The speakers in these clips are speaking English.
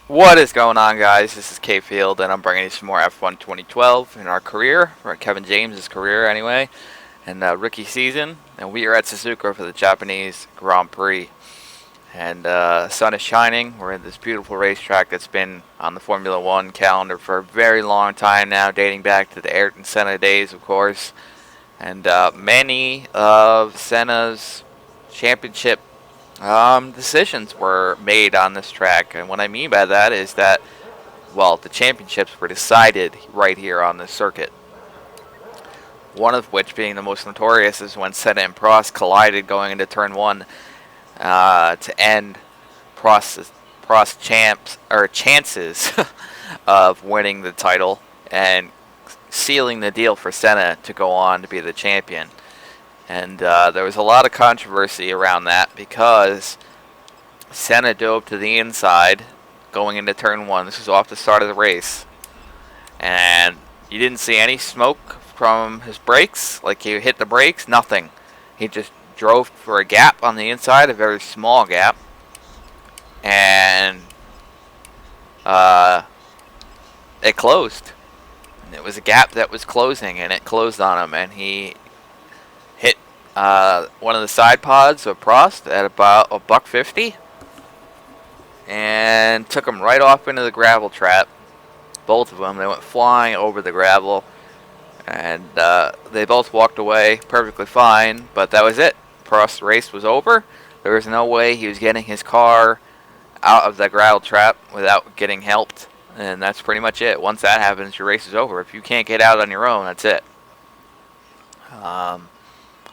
What is going on, guys? This is K Field, and I'm bringing you some more F1 2012 in our career, or Kevin James' career anyway, and rookie season. And we are at Suzuka for the Japanese Grand Prix. And sun is shining. We're in this beautiful racetrack that's been on the Formula One calendar for a very long time now, dating back to the Ayrton Senna days, of course. And many of Senna's championship decisions were made on this track, and what I mean by that is that, well, the championships were decided right here on this circuit. One of which, being the most notorious, is when Senna and Prost collided going into turn one to end Prost's chances of winning the title and sealing the deal for Senna to go on to be the champion. And there was a lot of controversy around that because Senna dove to the inside going into turn one. This was off the start of the race. And you didn't see any smoke from his brakes. Like, he hit the brakes, nothing. He just drove for a gap on the inside, a very small gap. And it closed. And it was a gap that was closing, and it closed on him. And he hit one of the side pods of Prost at about $150 and took him right off into the gravel trap. Both of them, they went flying over the gravel, and they both walked away perfectly fine, but that was it. Prost's race was over. There was no way he was getting his car out of the gravel trap without getting helped, and that's pretty much it. Once that happens, your race is over. If you can't get out on your own, that's it.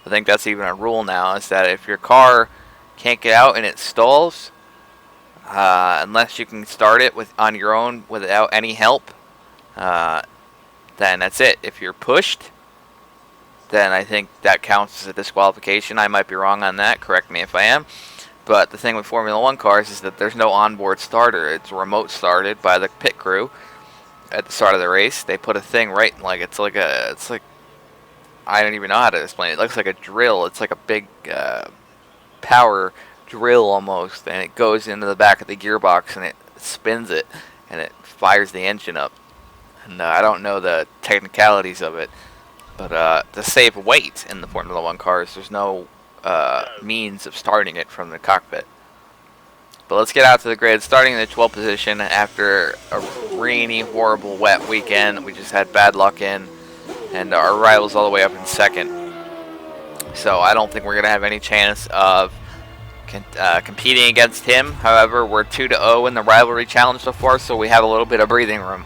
I think that's even a rule now, is that if your car can't get out and it stalls, unless you can start it on your own without any help, then that's it. If you're pushed, then I think that counts as a disqualification. I might be wrong on that. Correct me if I am. But the thing with Formula One cars is that there's no onboard starter. It's remote started by the pit crew at the start of the race. They put a thing right, it's like I don't even know how to explain it. It looks like a drill. It's like a big power drill almost, and it goes into the back of the gearbox and it spins it and it fires the engine up. And I don't know the technicalities of it, but to save weight in the Formula One cars, there's no means of starting it from the cockpit. But let's get out to the grid, starting in the 12th position after a rainy, horrible, wet weekend. We just had bad luck in. And our rival's all the way up in second. So I don't think we're going to have any chance of competing against him. However, we're 2-0 in the rivalry challenge so far, so we have a little bit of breathing room.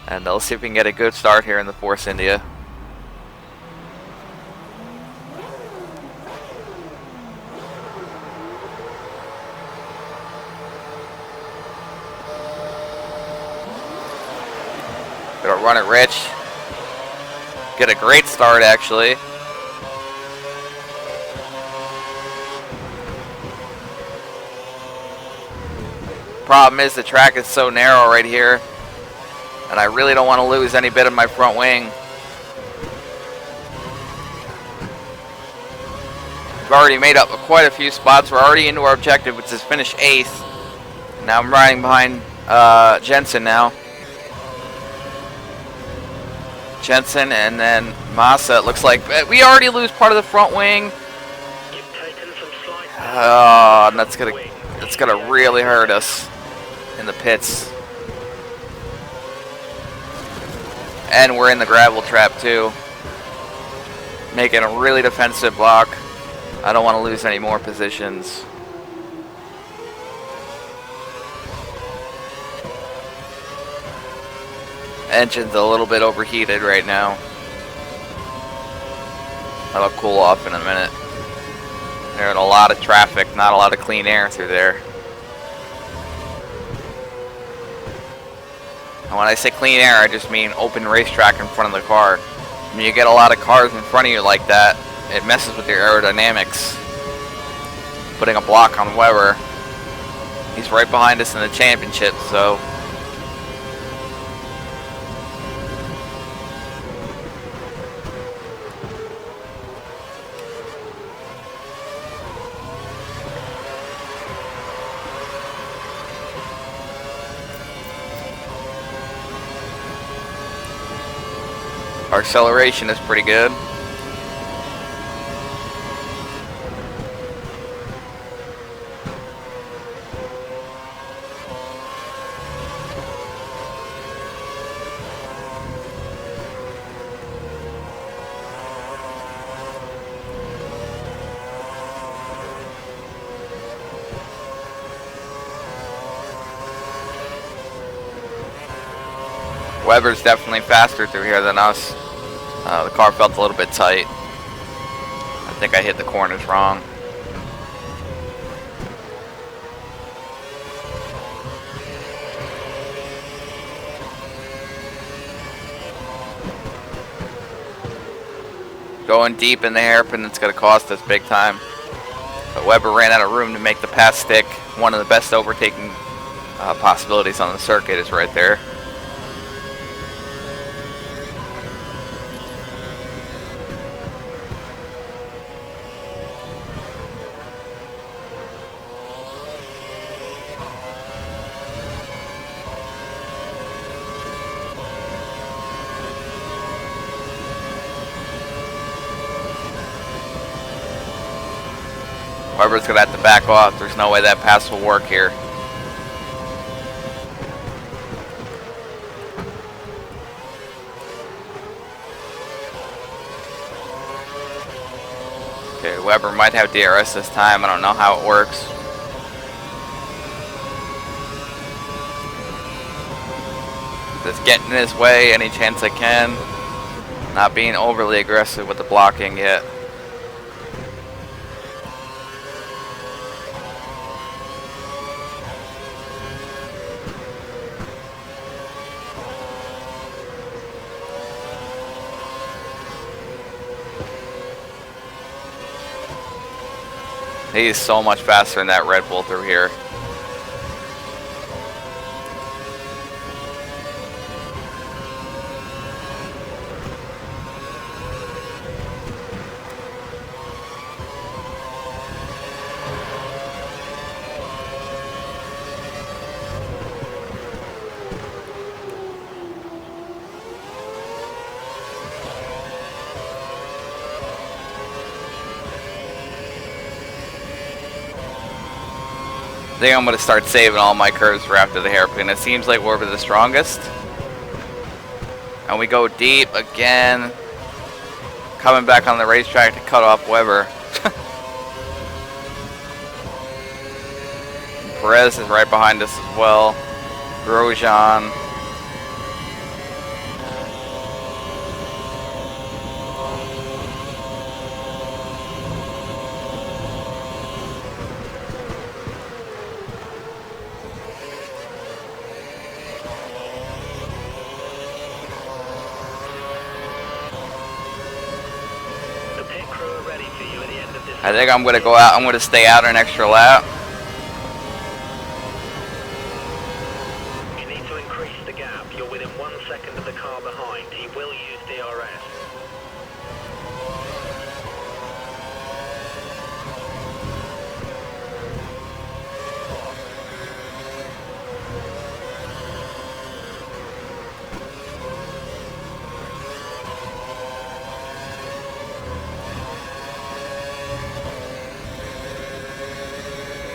And let's see if we can get a good start here in the Force India. Gonna run it rich. Get a great start, actually. Problem is the track is so narrow right here, and I really don't want to lose any bit of my front wing. We've already made up quite a few spots. We're already into our objective, which is finish 8th. Now I'm riding behind Jensen now. Jensen and then Massa. It looks like we already lose part of the front wing. Oh, and that's gonna really hurt us in the pits. And we're in the gravel trap too, making a really defensive block. I don't want to lose any more positions. Engine's a little bit overheated right now. That'll cool off in a minute. There's a lot of traffic, not a lot of clean air through there. And when I say clean air, I just mean open racetrack in front of the car. When you get a lot of cars in front of you like that, it messes with your aerodynamics. Putting a block on Weber. He's right behind us in the championship, so Our acceleration is pretty good. Weber's definitely faster through here than us. The car felt a little bit tight. I think I hit the corners wrong. Going deep in the hairpin, it's going to cost us big time. But Weber ran out of room to make the pass stick. One of the best overtaking possibilities on the circuit is right there. Weber's going to have to back off. There's no way that pass will work here. Okay, Weber might have DRS this time. I don't know how it works. Just getting in his way any chance I can. Not being overly aggressive with the blocking yet. He's so much faster than that Red Bull through here. I think I'm going to start saving all my curves for after the hairpin. It seems like we're the strongest. And we go deep again. Coming back on the racetrack to cut off Weber. Perez is right behind us as well. Grosjean. I think I'm going to go out. I'm going to stay out an extra lap. You need to increase the gap. You're within 1 second of the car behind. He will use DRS.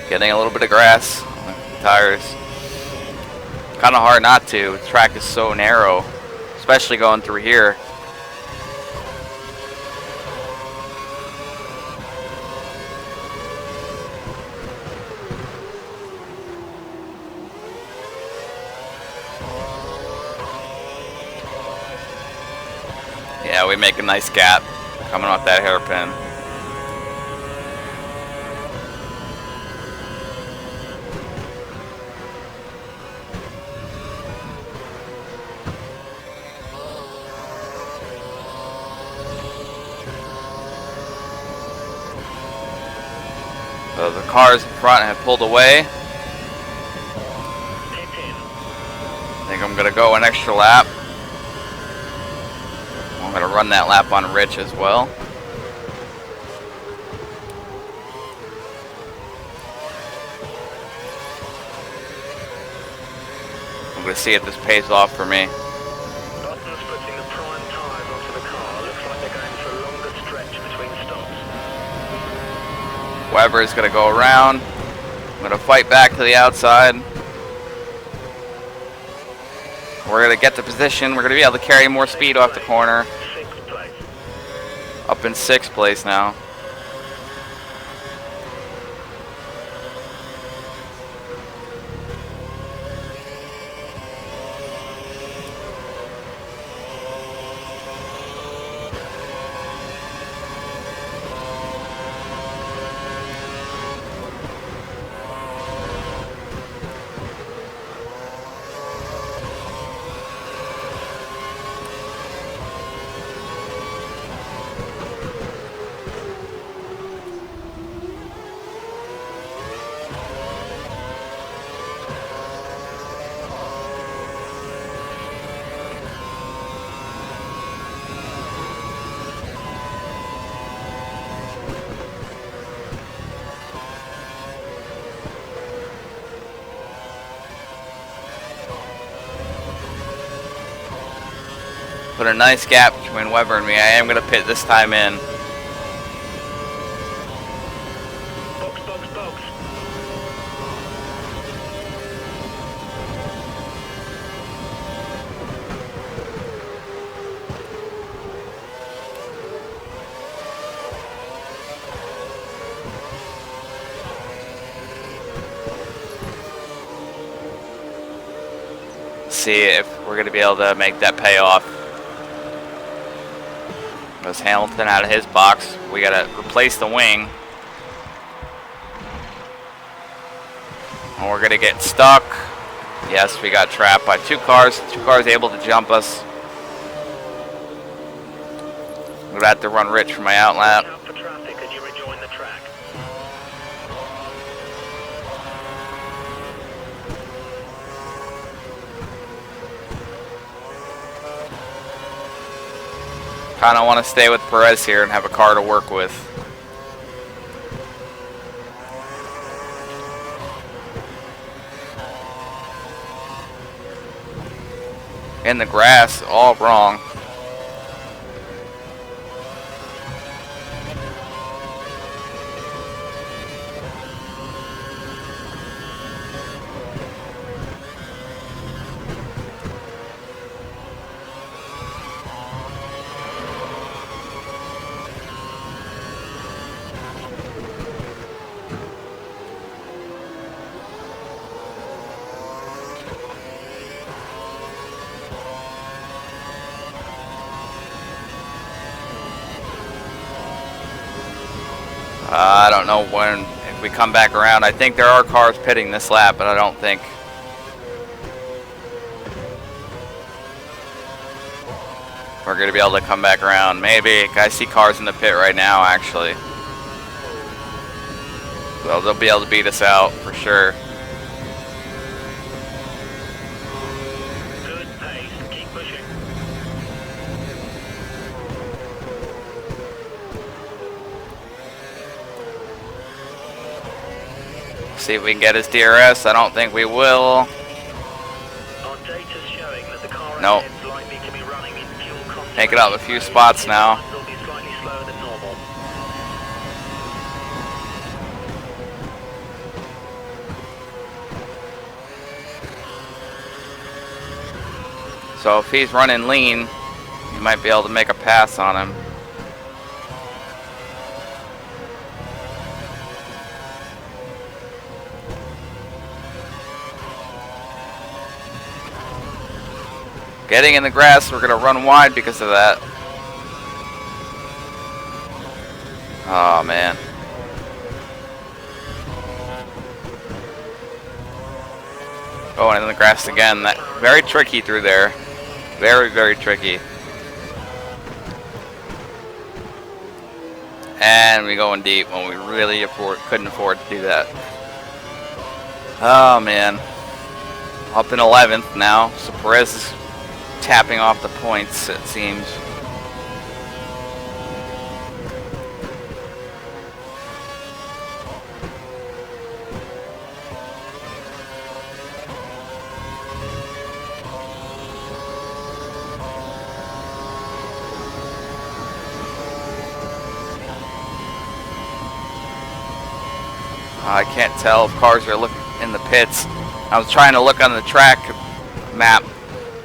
Getting a little bit of grass on the tires. Kind of hard not to. The track is so narrow, especially going through here. Yeah, we make a nice gap coming off that hairpin. So the cars in front have pulled away. I think I'm going to go an extra lap. I'm going to run that lap on Rich as well. I'm going to see if this pays off for me. Button's putting the prime tires onto Weber is going to go around. I'm going to fight back to the outside. We're going to get the position. We're going to be able to carry more speed off the corner. Up in 6th place now. Put a nice gap between Weber and me. I am going to pit this time in. Box, box, box. See if we're going to be able to make that pay off. Goes Hamilton out of his box. We got to replace the wing. And we're going to get stuck. Yes, we got trapped by 2 cars. 2 cars able to jump us. I'm going to have to run Rich for my outlap. Out for traffic as you rejoin the track. Kind of want to stay with Perez here and have a car to work with. In the grass, all wrong. I don't know when, if we come back around. I think there are cars pitting this lap, but I don't think we're going to be able to come back around. Maybe. I see cars in the pit right now, actually. So they'll be able to beat us out for sure. Good pace. Keep pushing. See if we can get his DRS. I don't think we will. Our data's showing that the car Nope. ahead's likely to be running in fuel conservation Make it up a few mode. spots now. It'll be slightly slower than normal. So if he's running lean, you might be able to make a pass on him. Getting in the grass, we're going to run wide because of that. Oh, man. Going in the grass again. That very tricky through there. Very, very tricky. And we going deep when we really couldn't afford to do that. Oh, man. Up in 11th now. So Perez is tapping off the points, it seems. I can't tell if cars are looking in the pits. I was trying to look on the track map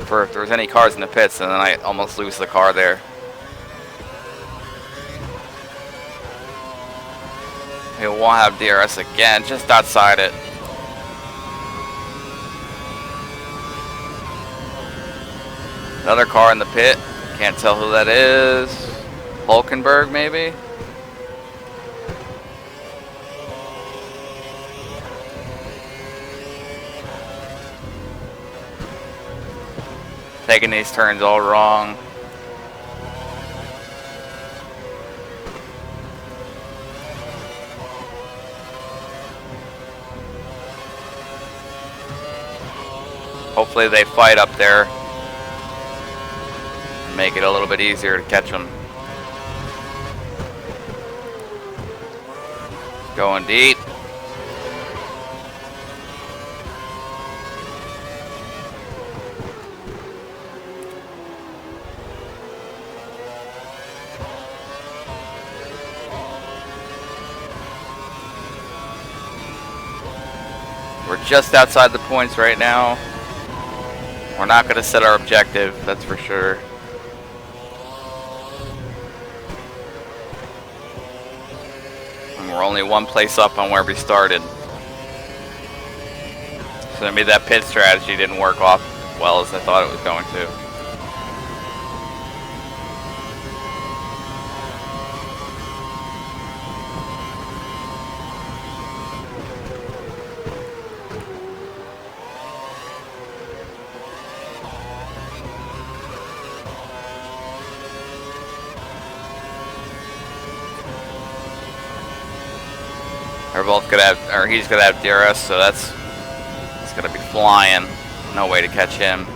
for if there was any cars in the pits, and then I almost lose the car there. We won't have DRS again, just outside it. Another car in the pit. Can't tell who that is. Hulkenberg, maybe? Taking these turns all wrong. Hopefully they fight up there. Make it a little bit easier to catch them. Going deep. We're just outside the points right now. We're not going to set our objective, that's for sure. And we're only one place up on where we started. So maybe that pit strategy didn't work off as well as I thought it was going to. They're both gonna have, or he's gonna have DRS, so it's gonna be flying. No way to catch him.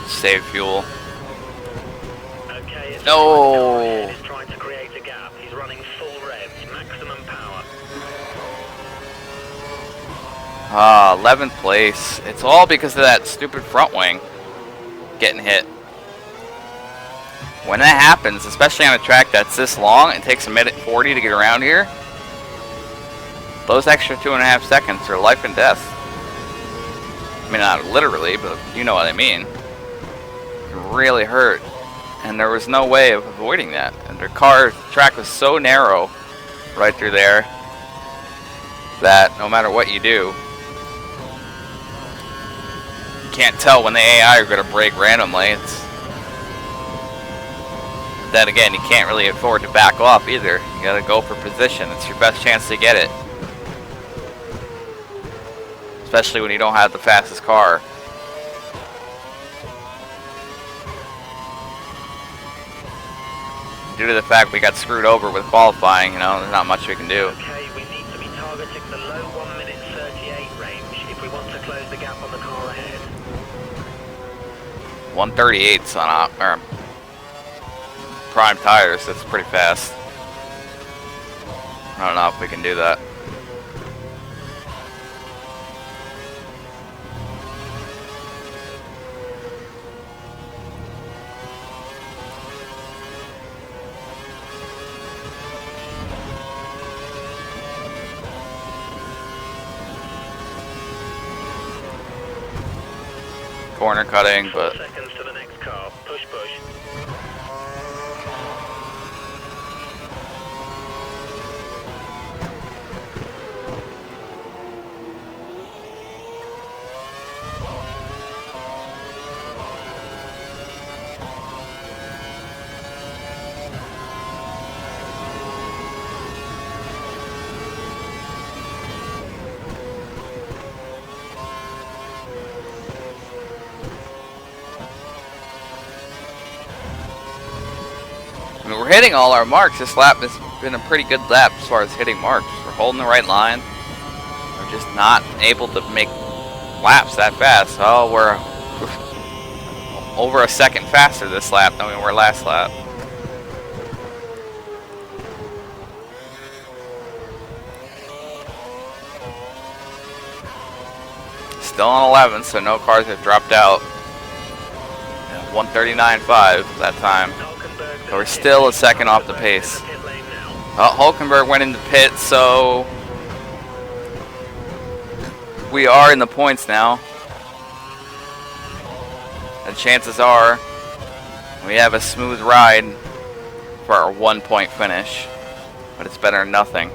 Save fuel. Okay, No. He's trying to create a gap. He's running full revs, maximum power. 11th place. It's all because of that stupid front wing getting hit. When that happens, especially on a track that's this long, it takes a minute 40 to get around here. Those extra 2.5 seconds are life and death. I mean, not literally, but you know what I mean. Really hurt, and there was no way of avoiding that, and their track was so narrow right through there that no matter what you do, you can't tell when the AI are going to brake randomly. Then again, you can't really afford to back off either. You got to go for position. It's your best chance to get it, especially when you don't have the fastest car. Due to the fact we got screwed over with qualifying, you know, there's not much we can do. Okay, we need to be targeting the low 1 minute 38 range if we want to close the gap on the car ahead. 138's on prime tires, that's pretty fast. I don't know if we can do that. Corner cutting, 4 but seconds to the next car. Push, push. I mean, we're hitting all our marks. This lap has been a pretty good lap as far as hitting marks. We're holding the right line. We're just not able to make laps that fast. Oh, we're over a second faster this lap than we were last lap. Still on 11, so no cars have dropped out. 1:39.5 that time. So we're still a second off the pace. Hulkenberg went into pit, so we are in the points now. And chances are we have a smooth ride for our 1-point finish. But it's better than nothing.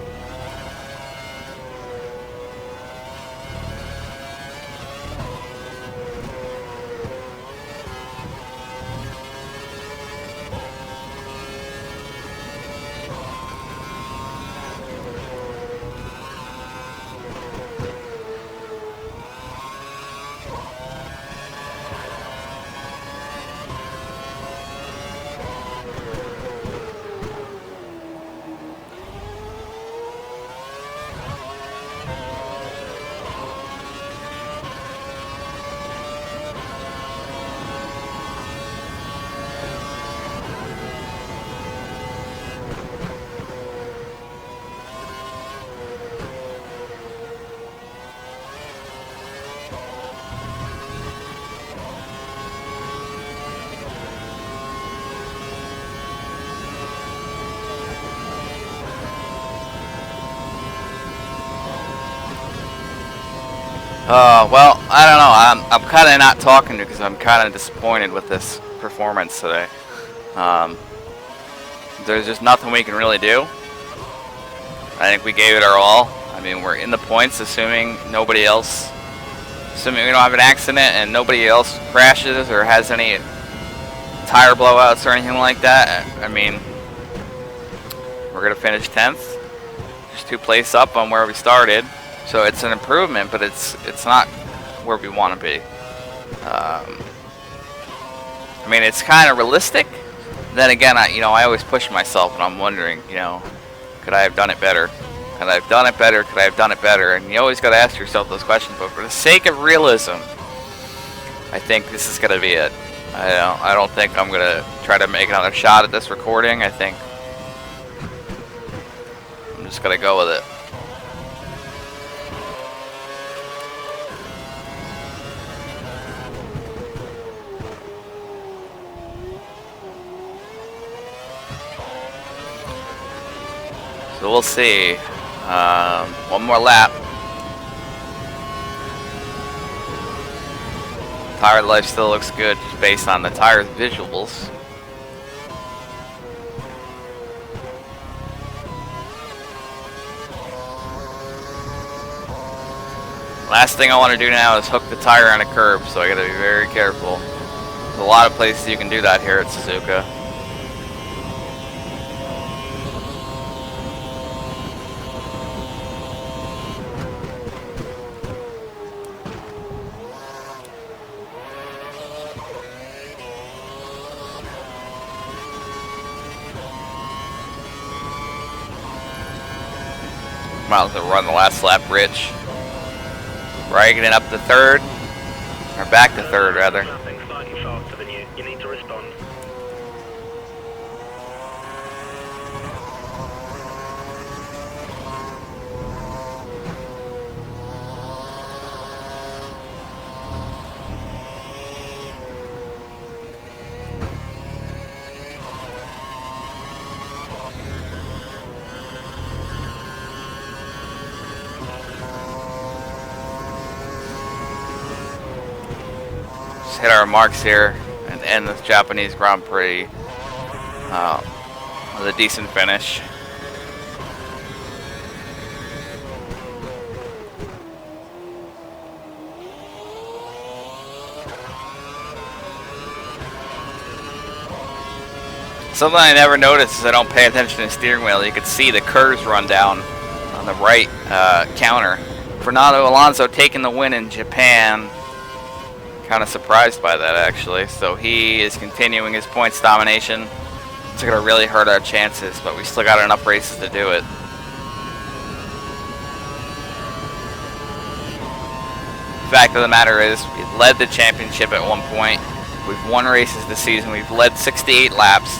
Well, I don't know. I'm kind of not talking because I'm kind of disappointed with this performance today. There's just nothing we can really do. I think we gave it our all. I mean, we're in the points, assuming we don't have an accident and nobody else crashes or has any tire blowouts or anything like that. I mean, we're gonna finish 10th, just 2 places up on where we started. So it's an improvement, but it's not where we want to be. I mean, it's kind of realistic. Then again, I always push myself, and I'm wondering, could I have done it better? Could I have done it better? Could I have done it better? And you always got to ask yourself those questions. But for the sake of realism, I think this is gonna be it. I don't think I'm gonna try to make another shot at this recording. I think I'm just gonna go with it. So we'll see. One more lap. Tire life still looks good just based on the tire visuals. Last thing I want to do now is hook the tire on a curb, so I gotta be very careful. There's a lot of places you can do that here at Suzuka. Might as well run the last lap, Rich. Right, getting up to third, or back to third rather. Nothing slightly faster than you. You need to respond. Hit our marks here and end this Japanese Grand Prix with a decent finish. Something I never noticed is I don't pay attention to the steering wheel. You can see the curves run down on the right counter. Fernando Alonso taking the win in Japan. Kind of surprised by that, actually. So he is continuing his points domination. It's going to really hurt our chances, but we still got enough races to do it. Fact of the matter is, we led the championship at one point. We've won races this season. We've led 68 laps.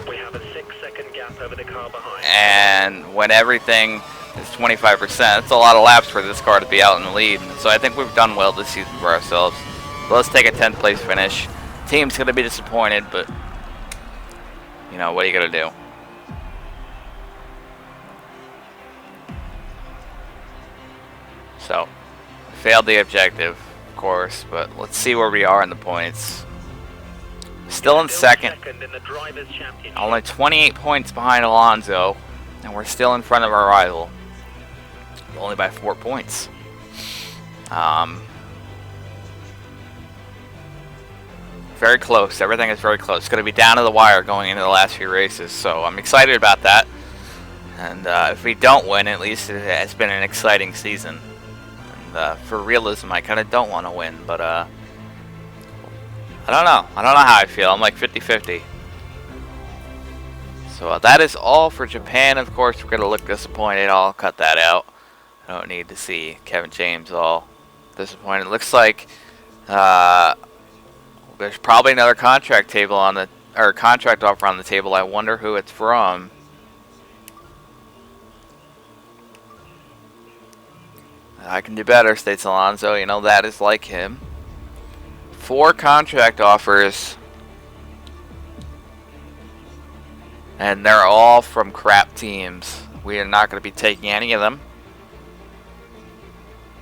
We have a 6-second gap over the car behind. And when everything is 25%, that's a lot of laps for this car to be out in the lead. So I think we've done well this season for ourselves. So let's take a 10th place finish. Team's going to be disappointed, but, you know, what are you going to do? So, failed the objective, of course, but let's see where we are in the points. Still in second. In the Drivers' Championship. Only 28 points behind Alonso, and we're still in front of our rival. Only by 4 points. Very close. Everything is very close. It's going to be down to the wire going into the last few races, so I'm excited about that. And if we don't win, at least it has been an exciting season. And for realism, I kind of don't want to win, but I don't know. I don't know how I feel. I'm like 50-50. So that is all for Japan. Of course, we're going to look disappointed. I'll cut that out. I don't need to see Kevin James all disappointed. It looks like there's probably another contract table on the contract offer on the table. I wonder who it's from. I can do better, states Alonso. You know, that is like him. 4 contract offers. And they're all from crap teams. We are not going to be taking any of them.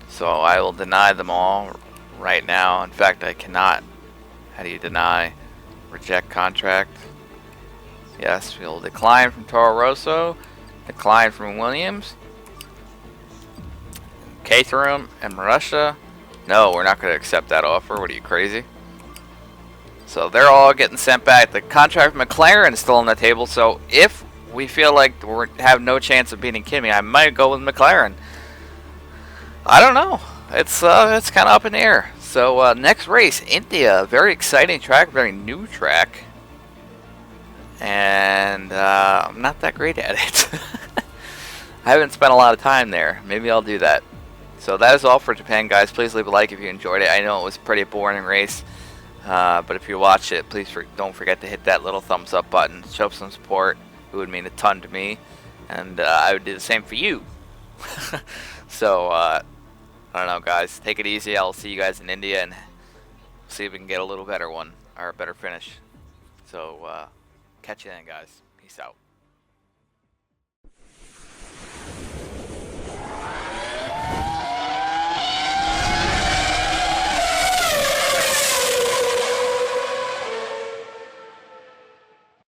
So I will deny them all right now. In fact, I cannot. How do you deny? Reject contract. Yes, we'll decline from Toro Rosso. Decline from Williams. Caterham and Marussia. No, we're not going to accept that offer. What are you, crazy? So they're all getting sent back. The contract with McLaren is still on the table. So if we feel like we have no chance of beating Kimi, I might go with McLaren. I don't know. It's kind of up in the air. So next race, India. Very exciting track. Very new track. And I'm not that great at it. I haven't spent a lot of time there. Maybe I'll do that. So that is all for Japan, guys. Please leave a like if you enjoyed it. I know it was a pretty boring race. But if you watch it, please don't forget to hit that little thumbs up button. Show some support. It would mean a ton to me. And I would do the same for you. So, I don't know, guys. Take it easy. I'll see you guys in India and see if we can get a little better one. Or a better finish. So, catch you then, guys. Peace out.